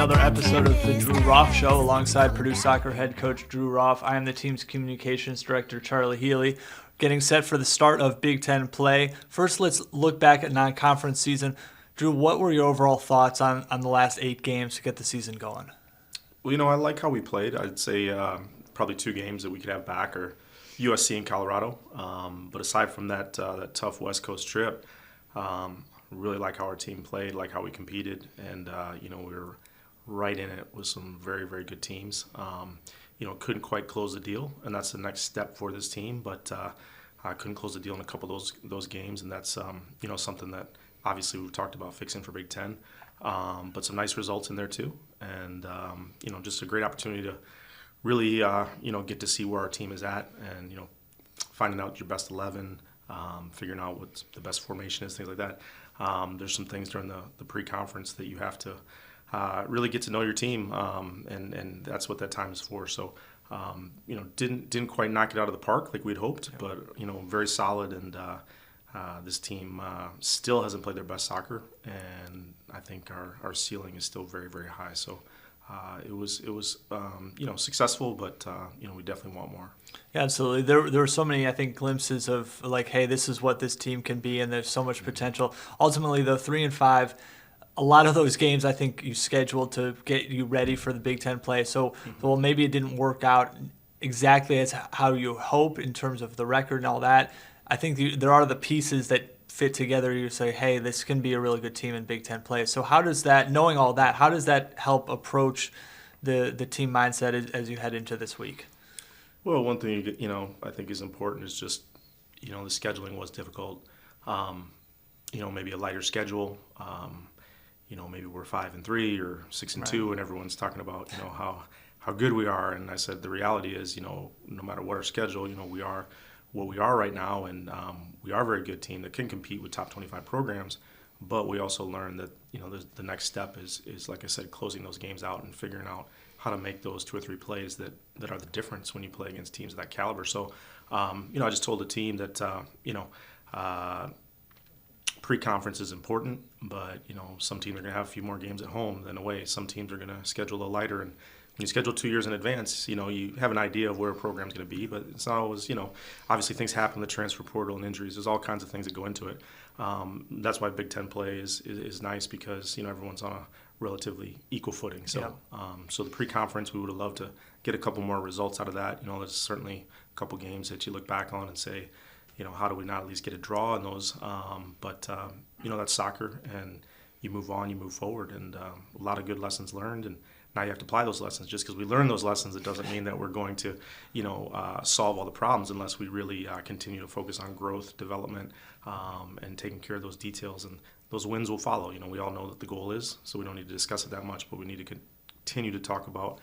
another episode of the Drew Roff Show alongside Purdue soccer head coach Drew Roff. I am the team's communications director, Charlie Healy, getting set for the start of Big Ten play. First, let's look back at non-conference season. Drew, what were your overall thoughts on the last 8 games to get the season going? Well, I like how we played. I'd say probably 2 games that we could have back are USC and Colorado. But aside from that tough West Coast trip, really like how our team played, like how we competed, and we were right in it with some very, very good teams. Couldn't quite close the deal, and that's the next step for this team. But I couldn't close the deal in a couple of those games, and that's something that obviously we've talked about fixing for Big Ten. But some nice results in there too, and just a great opportunity to really get to see where our team is at, and finding out your best 11, figuring out what the best formation is, things like that. There's some things during the pre-conference that you have to really get to know your team, and that's what that time is for. So, didn't quite knock it out of the park like we'd hoped, but very solid, and this team still hasn't played their best soccer, and I think our ceiling is still very, very high. So. It was successful, but we definitely want more. Yeah, absolutely. There were so many, I think, glimpses of like, hey, this is what this team can be, and there's so much potential. Ultimately, though, 3-5, a lot of those games I think you scheduled to get you ready for the Big Ten play. So, well, maybe it didn't work out exactly as how you hope in terms of the record and all that. I think there are the pieces that fit together. You say, hey, this can be a really good team in Big Ten play. So how does that, knowing all that, how does that help approach the team mindset as you head into this week? Well, one thing I think is important is just the scheduling was difficult. Maybe a lighter schedule. Maybe we're 5-3 or 6-2, and everyone's talking about how good we are. And I said the reality is no matter what our schedule, we are what we are right now, and we are a very good team that can compete with top 25 programs. But we also learned that the next step is like I said, closing those games out and figuring out how to make those 2 or 3 plays that are the difference when you play against teams of that caliber. So I just told the team that pre-conference is important, but some teams are going to have a few more games at home than away. Some teams are going to schedule a little lighter, and when you schedule 2 years in advance, you have an idea of where a program's going to be, but it's not always, obviously things happen, the transfer portal and injuries. There's all kinds of things that go into it. That's why Big Ten play is nice, because, everyone's on a relatively equal footing. So, so the pre-conference, we would have loved to get a couple more results out of that. There's certainly a couple games that you look back on and say, how do we not at least get a draw in those? But that's soccer, and you move on, you move forward, and a lot of good lessons learned, and now you have to apply those lessons. Just because we learn those lessons, it doesn't mean that we're going to, solve all the problems unless we really continue to focus on growth, development, and taking care of those details. And those wins will follow. We all know that the goal is, so we don't need to discuss it that much, but we need to continue to talk about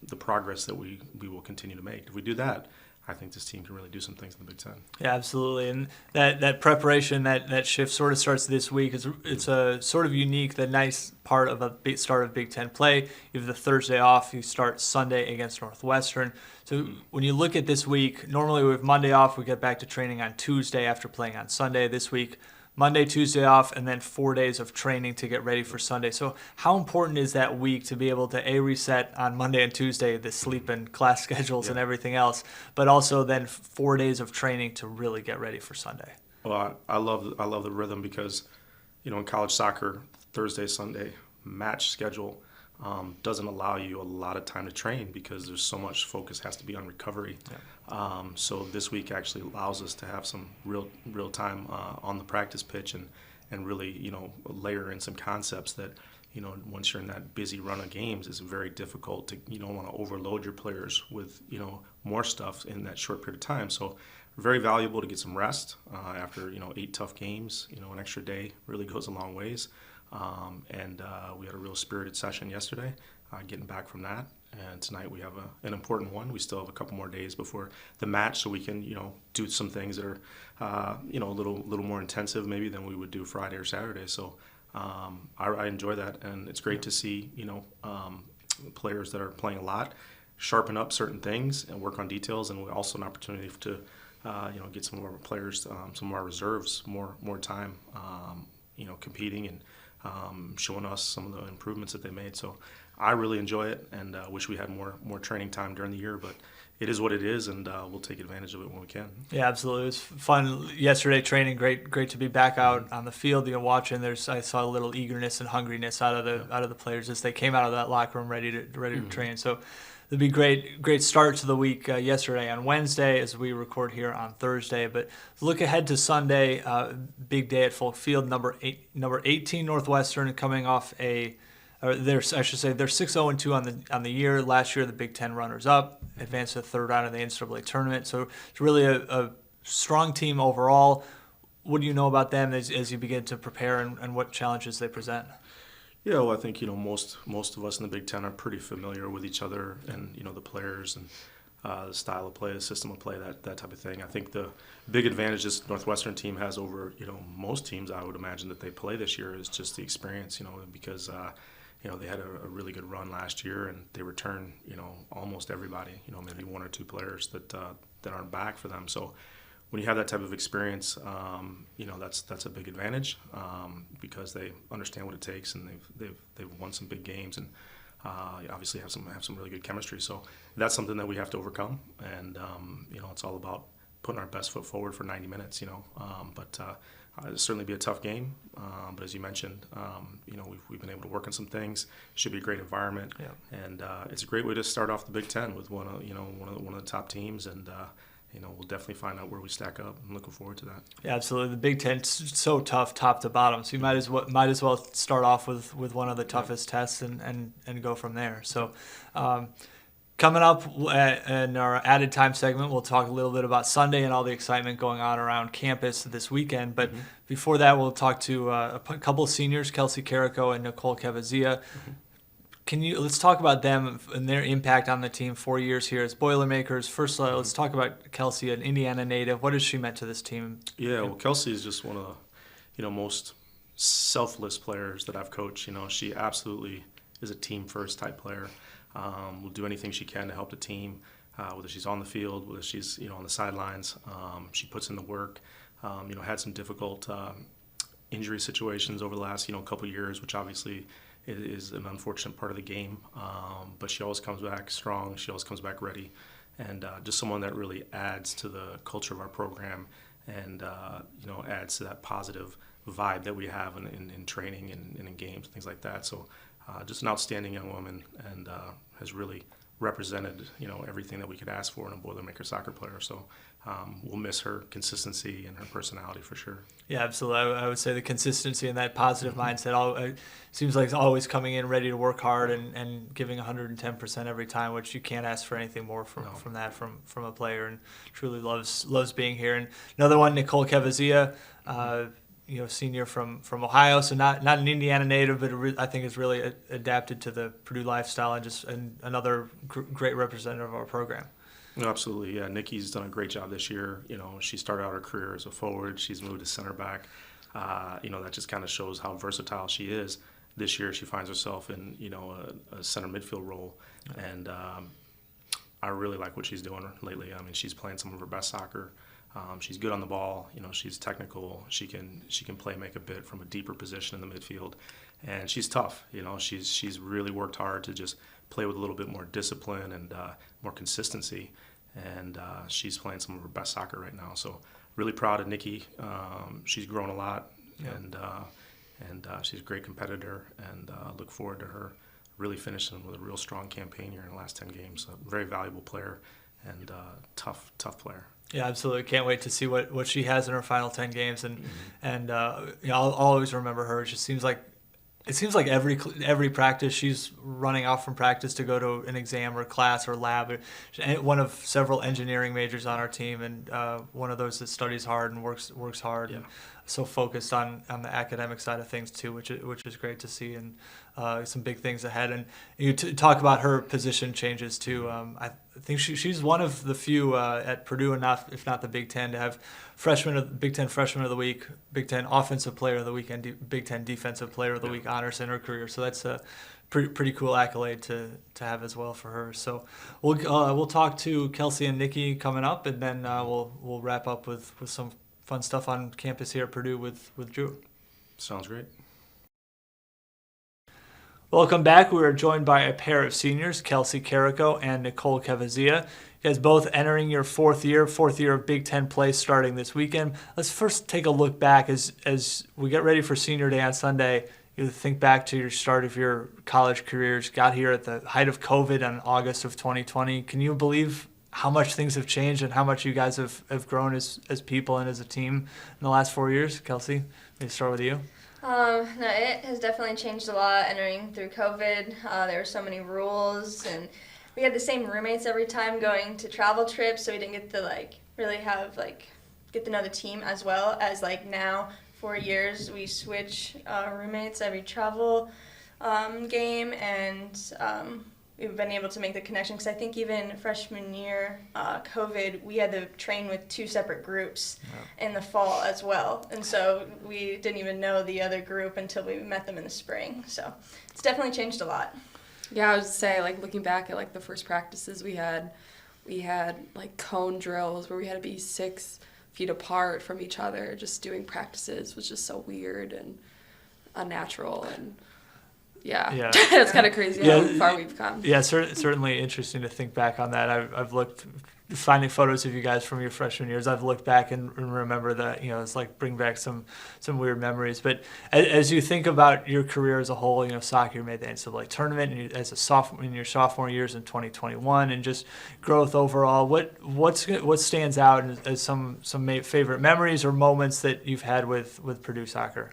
the progress that we will continue to make. If we do that, I think this team can really do some things in the Big Ten. Yeah, absolutely. And that preparation, that shift sort of starts this week. It's a sort of unique, the nice part of a start of Big Ten play. You have the Thursday off. You start Sunday against Northwestern. So when you look at this week, normally we have Monday off. We get back to training on Tuesday after playing on Sunday. This week, Monday, Tuesday off, and then 4 days of training to get ready for Sunday. So how important is that week to be able to reset on Monday and Tuesday, the sleep and class schedules and everything else, but also then 4 days of training to really get ready for Sunday? Well, I love the rhythm, because in college soccer, Thursday, Sunday match schedule doesn't allow you a lot of time to train, because there's so much focus has to be on recovery. So this week actually allows us to have some real time on the practice pitch, and really layer in some concepts that once you're in that busy run of games, it's very difficult to you don't want to overload your players with more stuff in that short period of time. So very valuable to get some rest after 8 tough games. An extra day really goes a long ways. And we had a real spirited session yesterday, getting back from that. And tonight we have an important one. We still have a couple more days before the match, so we can do some things that are a little more intensive maybe than we would do Friday or Saturday. So I enjoy that, and it's great to see players that are playing a lot sharpen up certain things and work on details, and also an opportunity to get some of our players, some of our reserves, more time, competing and showing us some of the improvements that they made. So I really enjoy it, and wish we had more training time during the year, but it is what it is, and we'll take advantage of it when we can. Yeah, absolutely. It was fun yesterday training. Great to be back out on the field. Watching. I saw a little eagerness and hungriness out of the players as they came out of that locker room ready to train. So it'll be great start to the week yesterday on Wednesday as we record here on Thursday. But look ahead to Sunday, big day at Folk Field. Number 18 Northwestern coming off they're 6-0-2 on the year. Last year, the Big Ten runners-up, advanced to the third round of the NCAA tournament. So it's really a strong team overall. What do you know about them as you begin to prepare, and what challenges they present? Yeah, well, I think most of us in the Big Ten are pretty familiar with each other, and the players and the style of play, the system of play, that type of thing. I think the big advantage this Northwestern team has over most teams I would imagine that they play this year is just the experience. Because they had a really good run last year, and they returned almost everybody. Maybe one or two players that aren't back for them. So when you have that type of experience, that's a big advantage because they understand what it takes, and they've won some big games, and obviously have some really good chemistry. So that's something that we have to overcome, and it's all about putting our best foot forward for 90 minutes. It'll certainly be a tough game, but as you mentioned, we've been able to work on some things. Should be a great environment, and it's a great way to start off the Big Ten with one of the top teams, and we'll definitely find out where we stack up. I'm looking forward to that. Yeah, absolutely. The Big Ten's so tough, top to bottom. So you might as well start off with one of the toughest tests and go from there. So. Coming up in our added time segment, we'll talk a little bit about Sunday and all the excitement going on around campus this weekend. But before that, we'll talk to a couple of seniors, Kelsi Carrico and Nicole Kevdzija. Let's talk about them and their impact on the team. 4 years here as Boilermakers. First, let's talk about Kelsi, an Indiana native. What has she meant to this team? Yeah, well, Kelsi is just one of the most selfless players that I've coached. She absolutely is a team first type player. Will do anything she can to help the team, whether she's on the field, whether she's on the sidelines. She puts in the work. Had some difficult injury situations over the last couple of years, which obviously is an unfortunate part of the game. But she always comes back strong. She always comes back ready, and just someone that really adds to the culture of our program, and adds to that positive vibe that we have in training and in games and things like that. So. Just an outstanding young woman, and has really represented everything that we could ask for in a Boilermaker soccer player. So we'll miss her consistency and her personality for sure. Yeah, absolutely. I would say the consistency and that positive mindset seems like always coming in ready to work hard and giving 110% every time, which you can't ask for anything more from that from a player, and truly loves being here. And another one, Nicole Kevdzija. Senior from Ohio, so not an Indiana native, but I think is really adapted to the Purdue lifestyle, and another great representative of our program. No, absolutely, yeah. Nikki's done a great job this year. She started out her career as a forward. She's moved to center back. That just kind of shows how versatile she is. This year, she finds herself in a center midfield role, and I really like what she's doing lately. I mean, she's playing some of her best soccer. She's good on the ball. She's technical. She can play make a bit from a deeper position in the midfield, and she's tough. She's really worked hard to just play with a little bit more discipline and more consistency, and she's playing some of her best soccer right now. So really proud of Nikki. She's grown a lot, and she's a great competitor, and look forward to her really finishing with a real strong campaign here in the last 10 games. A very valuable player and tough player. Yeah, absolutely. Can't wait to see what she has in her final 10 games, and I'll always remember her. It just seems like every practice she's running off from practice to go to an exam or class or lab. One of several engineering majors on our team, and one of those that studies hard and works hard, and so focused on the academic side of things too, which is great to see, and some big things ahead. And you talk about her position changes too. I think she's one of the few at Purdue, and if not the Big Ten, to have Big Ten Freshman of the Week, Big Ten Offensive Player of the Week, and Big Ten Defensive Player of the Week honors in her career. So that's a pretty cool accolade to have as well for her. So we'll talk to Kelsi and Nikki coming up, and then we'll wrap up with some fun stuff on campus here at Purdue with Drew. Sounds great. Welcome back. We are joined by a pair of seniors, Kelsi Carrico and Nicole Kevdzija. You guys both entering your fourth year of Big Ten play starting this weekend. Let's first take a look back as we get ready for Senior Day on Sunday. You think back to your start of your college careers, got here at the height of COVID in August of 2020. Can you believe how much things have changed and how much you guys have grown as people and as a team in the last 4 years? Kelsi, maybe start with you. No, it has definitely changed a lot entering through COVID. There were so many rules, and we had the same roommates every time going to travel trips, so we didn't get to really have get to know the team as well as now 4 years we switch roommates every travel game, and we've been able to make the connection because I think even freshman year, COVID, we had to train with 2 separate groups in the fall as well. And so we didn't even know the other group until we met them in the spring. So it's definitely changed a lot. Yeah, I was say, looking back at the first practices we had cone drills where we had to be 6 feet apart from each other. Just doing practices was just so weird and unnatural, and yeah. It's kind of crazy how far we've come. Yeah, certainly interesting to think back on that. I've looked, finding photos of you guys from your freshman years, I've looked back and remember that, it's bring back some weird memories. But as you think about your career as a whole, soccer, you made the NCAA tournament and as a sophomore in your sophomore years in 2021, and just growth overall. What stands out as some favorite memories or moments that you've had with Purdue soccer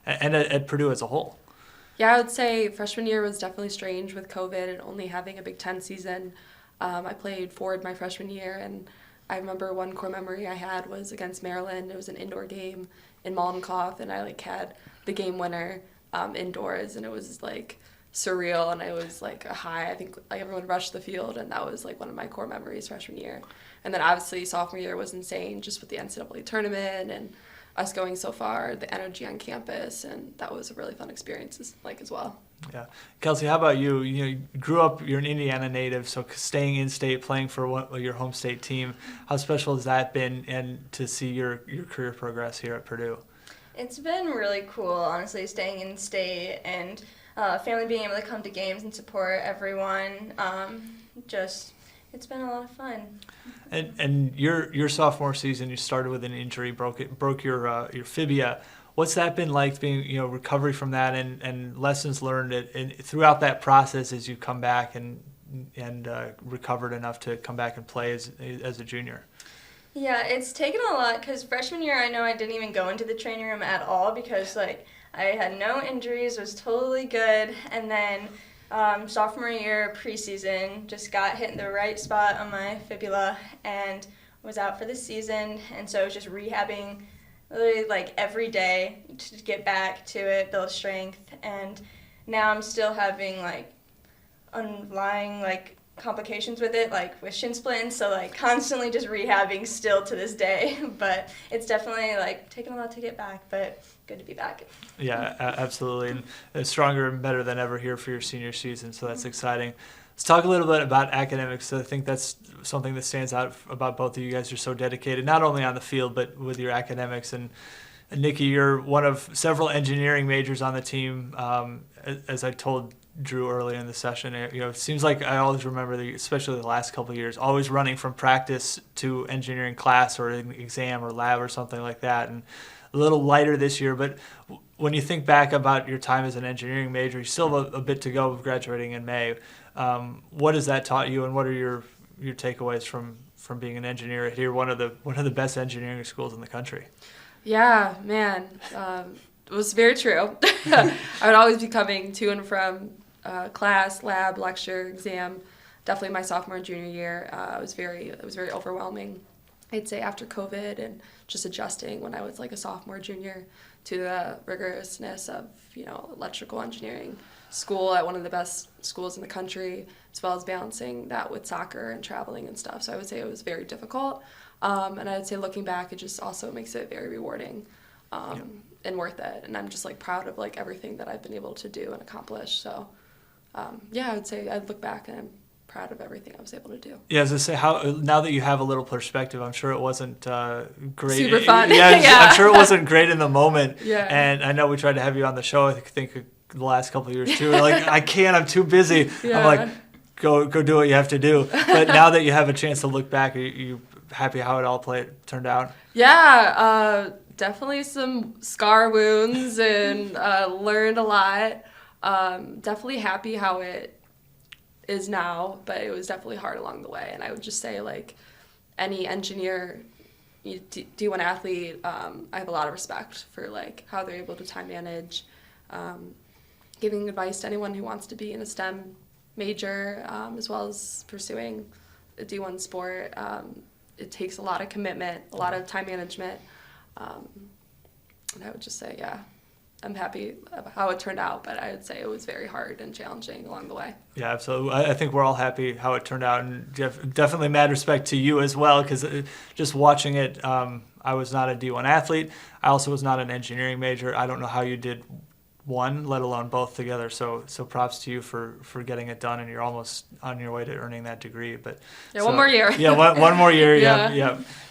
and at Purdue as a whole? Yeah, I would say freshman year was definitely strange with COVID and only having a Big Ten season. I played forward my freshman year, and I remember one core memory I had was against Maryland. It was an indoor game in Moldenkopf, and I had the game winner indoors, and it was surreal, and it was a high. I think everyone rushed the field, and that was one of my core memories freshman year. And then obviously sophomore year was insane, just with the NCAA tournament and us going so far, the energy on campus, and that was a really fun experience as well. Yeah. Kelsi, how about you? You grew up, you're an Indiana native, so staying in state, playing for your home state team, how special has that been, and to see your career progress here at Purdue? It's been really cool, honestly, staying in state and family being able to come to games and support everyone. It's been a lot of fun. And your sophomore season, you started with an injury, broke your fibia. What's that been like, being recovery from that and lessons learned and throughout that process as you come back and recovered enough to come back and play as a junior? Yeah, it's taken a lot because freshman year I know I didn't even go into the training room at all because I had no injuries, was totally good, and then sophomore year preseason just got hit in the right spot on my fibula and was out for the season, and so I was just rehabbing literally every day to get back to it, build strength, and now I'm still having underlying complications with it, with shin splints, so constantly just rehabbing still to this day. But it's definitely taken a lot to get back, but good to be back. Yeah, absolutely, and it's stronger and better than ever here for your senior season, so that's exciting. Let's talk a little bit about academics. So I think that's something that stands out about both of you guys. You're so dedicated, not only on the field, but with your academics. And Nikki, you're one of several engineering majors on the team. As I told Drew earlier in the session, it seems like I always remember, especially the last couple of years, always running from practice to engineering class or an exam or lab or something like that. And a little lighter this year, but when you think back about your time as an engineering major, you still have a bit to go with graduating in May. What has that taught you, and what are your takeaways from being an engineer here, one of the best engineering schools in the country? Yeah, man, it was very true. I would always be coming to and from class, lab, lecture, exam. Definitely my sophomore and junior year, it was very overwhelming. I'd say after COVID and just adjusting when I was a sophomore, junior to the rigorousness of electrical engineering school at one of the best schools in the country, as well as balancing that with soccer and traveling and stuff. So I would say it was very difficult, and I would say looking back, it just also makes it very rewarding and worth it. And I'm just proud of everything that I've been able to do and accomplish. So I would say I'd look back and I'm proud of everything I was able to do. Yeah, as I say, now that you have a little perspective, I'm sure it wasn't great. Super fun. Yeah, I'm sure it wasn't great in the moment. Yeah. And I know we tried to have you on the show, I think the last couple of years too. Like, I can't, I'm too busy. Yeah. I'm like, go do what you have to do. But now that you have a chance to look back, are you happy how it all turned out? Yeah, definitely some scar wounds and learned a lot. Definitely happy how it is now, but it was definitely hard along the way. And I would just say, like, any engineer, D1 athlete, I have a lot of respect for, like, how they're able to time manage, giving advice to anyone who wants to be in a STEM major, as well as pursuing a D1 sport. It takes a lot of commitment, a lot of time management. And I would just say, yeah, I'm happy about how it turned out, but I would say it was very hard and challenging along the way. Yeah, absolutely. I think we're all happy how it turned out, and definitely mad respect to you as well, because just watching it, I was not a D1 athlete. I also was not an engineering major. I don't know how you did one, let alone both together. So props to you for getting it done, and you're almost on your way to earning that degree. But yeah, one more year. Yeah, one more year. Yeah.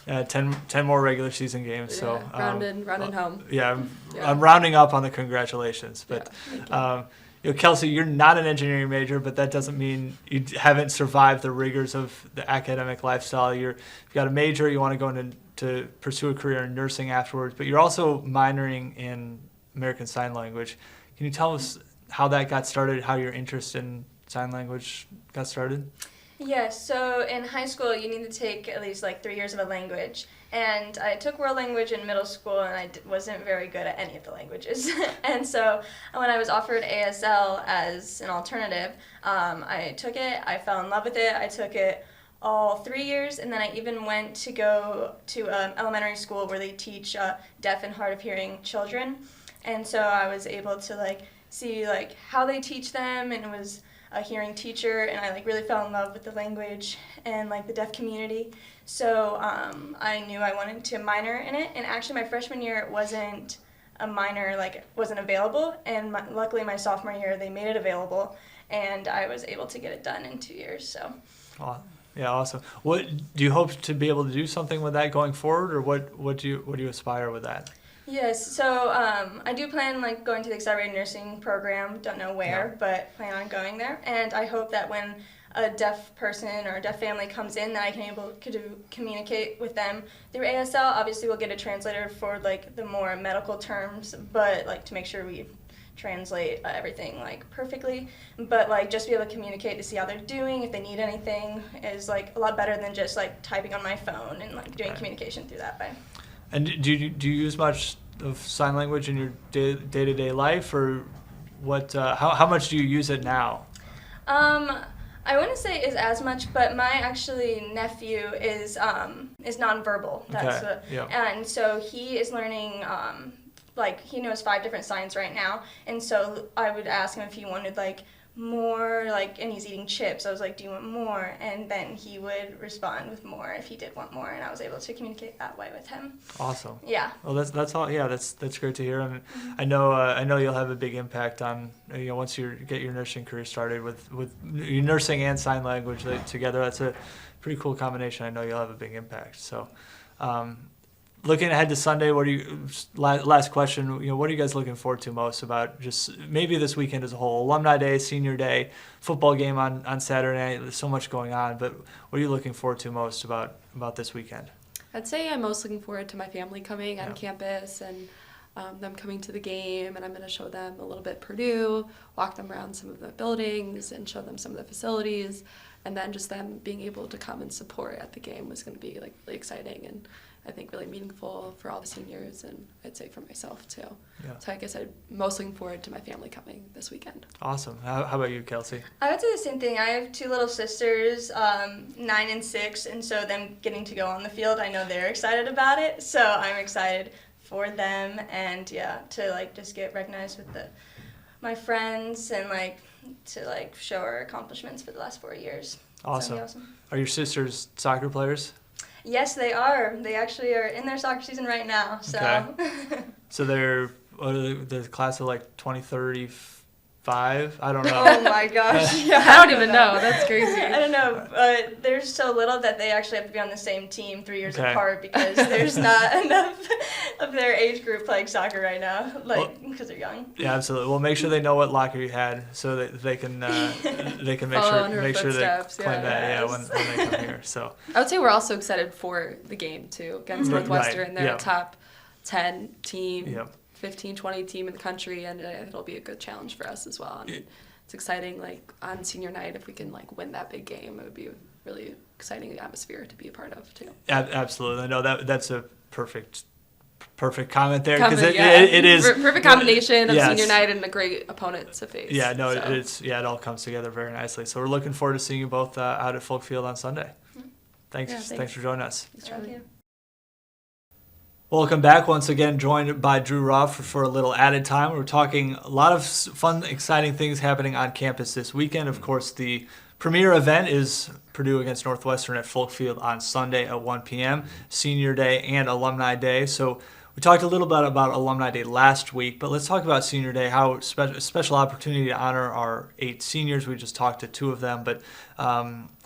Yeah. 10 more regular season games. So rounding home. Yeah, I'm rounding up on the congratulations. But Kelsi, you're not an engineering major, but that doesn't mean you haven't survived the rigors of the academic lifestyle. You've got a major. You want to go to pursue a career in nursing afterwards, but you're also minoring in American Sign Language. Can you tell us how that got started, how your interest in sign language got started? Yes, so in high school you need to take at least like 3 years of a language, and I took world language in middle school and I wasn't very good at any of the languages. And so when I was offered ASL as an alternative, I took it, I fell in love with it, I took it all 3 years, and then I even went to go to elementary school where they teach deaf and hard of hearing children. And so I was able to like see like how they teach them, and it was a hearing teacher, and I like really fell in love with the language and like the deaf community. So I knew I wanted to minor in it, and actually my freshman year it wasn't a minor, like it wasn't available, and luckily my sophomore year they made it available, and I was able to get it done in 2 years. So. Yeah, awesome. What do you hope to be able to do something with that going forward, or what do you aspire with that? Yes, so I do plan like going to the accelerated nursing program. Don't know where, but plan on going there. And I hope that when a deaf person or a deaf family comes in, that I can able to communicate with them through ASL. Obviously, we'll get a translator for like the more medical terms, but like to make sure we translate everything like perfectly. But like just be able to communicate to see how they're doing, if they need anything, is like a lot better than just like typing on my phone and like doing communication through that way. And do you use much of sign language in your day-to-day life, or what? How much do you use it now? I wouldn't say is as much, but my actually nephew is nonverbal. That's and so he is learning. Like he knows 5 different signs right now, and so I would ask him if he wanted like more, like, and he's eating chips. I was like, do you want more? And then he would respond with more if he did want more, and I was able to communicate that way with him. Awesome. Yeah. Well, that's all. Yeah, that's great to hear. And I know you'll have a big impact on once you get your nursing career started with your nursing and sign language together. That's a pretty cool combination. I know you'll have a big impact. So. Looking ahead to Sunday, last question, what are you guys looking forward to most about just maybe this weekend as a whole? Alumni Day, Senior Day, football game on Saturday night. There's so much going on, but what are you looking forward to most about this weekend? I'd say I'm most looking forward to my family coming on campus and them coming to the game, and I'm going to show them a little bit Purdue, walk them around some of the buildings and show them some of the facilities, and then just them being able to come and support at the game was going to be like really exciting and I think really meaningful for all the seniors, and I'd say for myself too. Yeah. So I guess I'm most looking forward to my family coming this weekend. Awesome. How about you, Kelsi? I would say the same thing. I have 2 little sisters, 9 and 6, and so them getting to go on the field, I know they're excited about it. So I'm excited for them, and to like just get recognized with my friends and like to like show our accomplishments for the last 4 years. Awesome. Awesome. Are your sisters soccer players? Yes, they are. They actually are in their soccer season right now. So, okay. So they're the class of like 2030 5? I don't know. Oh my gosh. Yeah, I don't even know. That's crazy. I don't know, but they're so little that they actually have to be on the same team 3 years Okay. apart because there's not enough of their age group playing soccer right now, because they're young. Yeah, absolutely. Well, make sure they know what locker you had so that they can make Follow in her sure they footsteps, claim that yes. when they come here. So I would say we're also excited for the game, too, against Mhm. Northwestern. Right, They're yeah. a top 10 team, Yep. 15, 20 team in the country, and it'll be a good challenge for us as well. And it's exciting, like, on senior night, if we can, like, win that big game, it would be a really exciting atmosphere to be a part of, too. Absolutely. No, that's a perfect comment there because it is Perfect combination of Yes. senior night and a great opponent to face. Yeah, no, so. it all comes together very nicely. So we're looking forward to seeing you both out at Folk Field on Sunday. Thanks, Yeah, thanks for joining us. Thanks, Charlie. Thank you. Welcome back once again, joined by Drew Roff for a little added time. We're talking a lot of fun, exciting things happening on campus this weekend. Of course, the premier event is Purdue against Northwestern at Folk Field on Sunday at 1 p.m., Senior Day and Alumni Day. So we talked a little bit about Alumni Day last week, but let's talk about Senior Day, how special opportunity to honor our 8 seniors. We just talked to 2 of them, but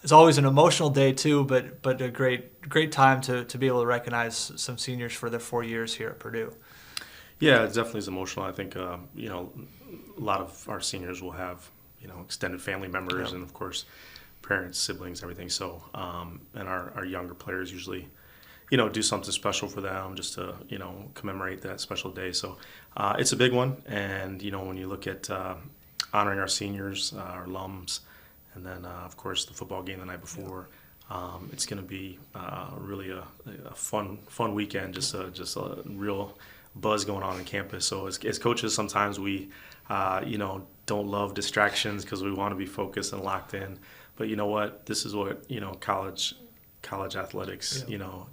it's always an emotional day too, but a great time to be able to recognize some seniors for their 4 years here at Purdue. Yeah, it definitely is emotional. I think a lot of our seniors will have extended family members and of course parents, siblings, everything. So and our younger players usually do something special for them just to commemorate that special day. So it's a big one, and when you look at honoring our seniors, our alums, and then of course the football game the night before. It's going to be really a fun weekend, just a real buzz going on campus. So as coaches, sometimes we don't love distractions because we want to be focused and locked in. But you know what? This is what college athletics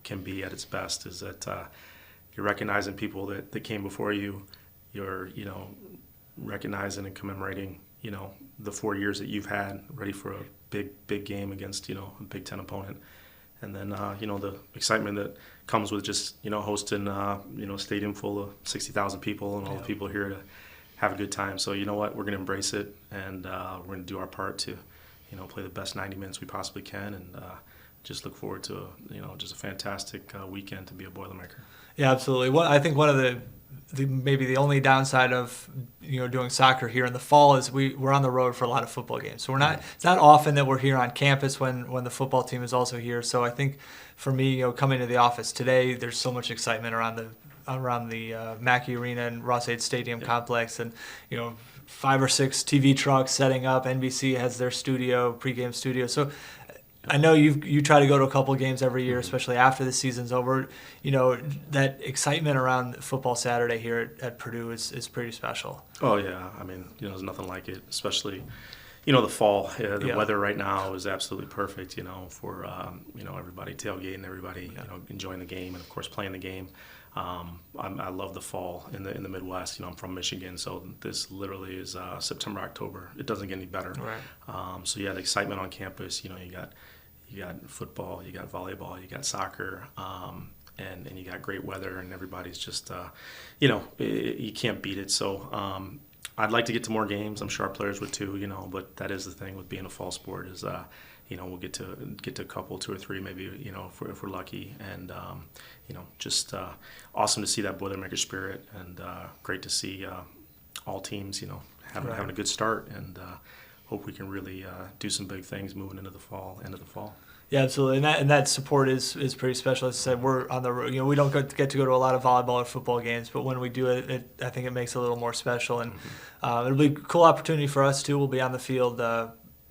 can be at its best. Is that you're recognizing people that came before you. You're recognizing and commemorating the 4 years that you've had, ready for a big game against a Big Ten opponent, and then the excitement that comes with just hosting a stadium full of 60,000 people and all the people here to have a good time. So you know what, we're going to embrace it, and we're going to do our part to play the best 90 minutes we possibly can, and just look forward to just a fantastic weekend to be a Boilermaker. Yeah, absolutely. Well, I think one of the maybe the only downside of doing soccer here in the fall is we're on the road for a lot of football games. So it's not often that we're here on campus when the football team is also here. So I think for me, coming to the office today, there's so much excitement around the Mackey Arena and Ross-Ade Stadium complex, and 5 or 6 TV trucks setting up. NBC has their pregame studio. So I know you try to go to a couple games every year, especially after the season's over. That excitement around football Saturday here at Purdue is pretty special. Oh yeah, I mean, there's nothing like it, especially the fall. The weather right now is absolutely perfect. For everybody tailgating, everybody enjoying the game, and of course playing the game. I love the fall in the Midwest. I'm from Michigan, so this literally is September, October. It doesn't get any better. Right. So yeah, the excitement on campus. You got football, you got volleyball, you got soccer, and you got great weather, and everybody's just you can't beat it. So I'd like to get to more games. I'm sure our players would too. But that is the thing with being a fall sport is we'll get to a couple, 2 or 3 maybe, if we're lucky, and just awesome to see that Boilermaker spirit, and great to see all teams having a good start, and hope we can really do some big things moving into the fall, end of the fall. Yeah, absolutely, and that support is pretty special. As I said, we're on the road. We don't get to go to a lot of volleyball or football games, but when we do it, I think it makes it a little more special, and it'll be a cool opportunity for us too. We'll be on the field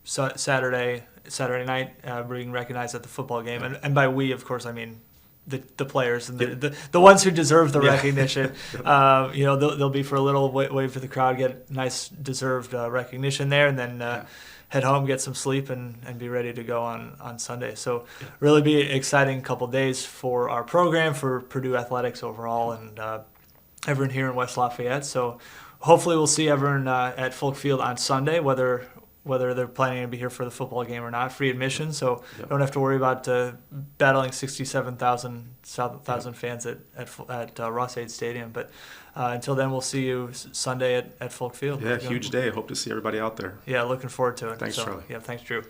Saturday night, being recognized at the football game, and by we, of course, I mean the players and the ones who deserve the recognition. They'll be for a little wait for the crowd, get nice deserved recognition there, and then head home, get some sleep, and be ready to go on Sunday. So really be an exciting couple days for our program, for Purdue athletics overall, and everyone here in West Lafayette. So hopefully we'll see everyone at Folk Field on Sunday, whether whether they're planning to be here for the football game or not. Free admission, so Yep. don't have to worry about battling 67,000 fans at Ross-Ade Stadium. But until then, we'll see you Sunday at Folk Field. Yeah, huge day. Hope to see everybody out there. Yeah, looking forward to it. Thanks, Charlie. Yeah, thanks, Drew.